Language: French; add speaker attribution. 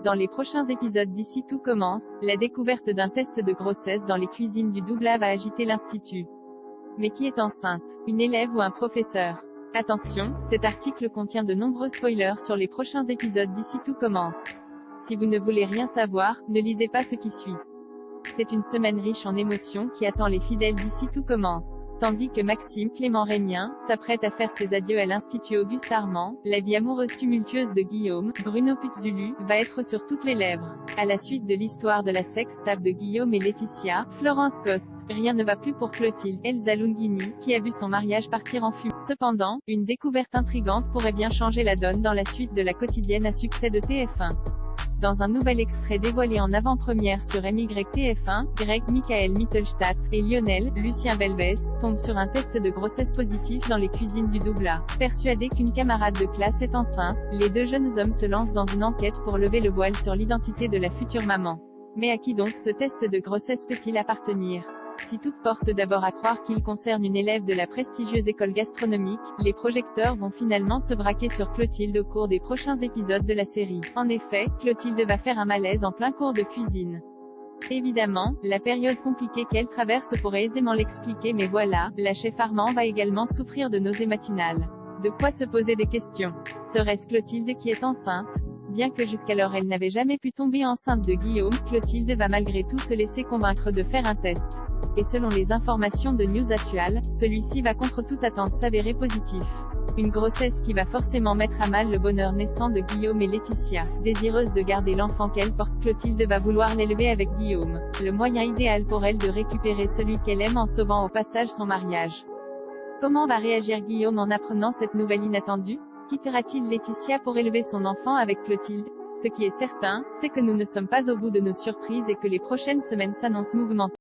Speaker 1: Dans les prochains épisodes d'ici tout commence, la découverte d'un test de grossesse dans les cuisines du Douglas va agiter l'institut. Mais qui est enceinte? Une élève ou un professeur? Attention, cet article contient de nombreux spoilers sur les prochains épisodes d'ici tout commence. Si vous ne voulez rien savoir, ne lisez pas ce qui suit. C'est une semaine riche en émotions qui attend les fidèles d'ici tout commence. Tandis que Maxime Clément Régnien s'apprête à faire ses adieux à l'Institut Auguste Armand, la vie amoureuse tumultueuse de Guillaume, Bruno Putzulu, va être sur toutes les lèvres. À la suite de l'histoire de la sextape de Guillaume et Laetitia, Florence Coste, rien ne va plus pour Clotilde Elsa Lunghini, qui a vu son mariage partir en fumée. Cependant, une découverte intrigante pourrait bien changer la donne dans la suite de la quotidienne à succès de TF1. Dans un nouvel extrait dévoilé en avant-première sur MYTF1, Greg Michael Mittelstadt et Lionel Lucien Belbès tombent sur un test de grossesse positif dans les cuisines du Douglas. Persuadés qu'une camarade de classe est enceinte, les deux jeunes hommes se lancent dans une enquête pour lever le voile sur l'identité de la future maman. Mais à qui donc ce test de grossesse peut-il appartenir? Si tout porte d'abord à croire qu'il concerne une élève de la prestigieuse école gastronomique, les projecteurs vont finalement se braquer sur Clotilde au cours des prochains épisodes de la série. En effet, Clotilde va faire un malaise en plein cours de cuisine. Évidemment, la période compliquée qu'elle traverse pourrait aisément l'expliquer, mais voilà, la chef Armand va également souffrir de nausées matinales. De quoi se poser des questions. Serait-ce Clotilde qui est enceinte? Bien que jusqu'alors elle n'avait jamais pu tomber enceinte de Guillaume, Clotilde va malgré tout se laisser convaincre de faire un test. Et selon les informations de News Actual, celui-ci va contre toute attente s'avérer positif. Une grossesse qui va forcément mettre à mal le bonheur naissant de Guillaume et Laetitia. Désireuse de garder l'enfant qu'elle porte, Clotilde va vouloir l'élever avec Guillaume. Le moyen idéal pour elle de récupérer celui qu'elle aime en sauvant au passage son mariage. Comment va réagir Guillaume en apprenant cette nouvelle inattendue? Quittera-t-il Laetitia pour élever son enfant avec Clotilde? Ce qui est certain, c'est que nous ne sommes pas au bout de nos surprises et que les prochaines semaines s'annoncent mouvementées.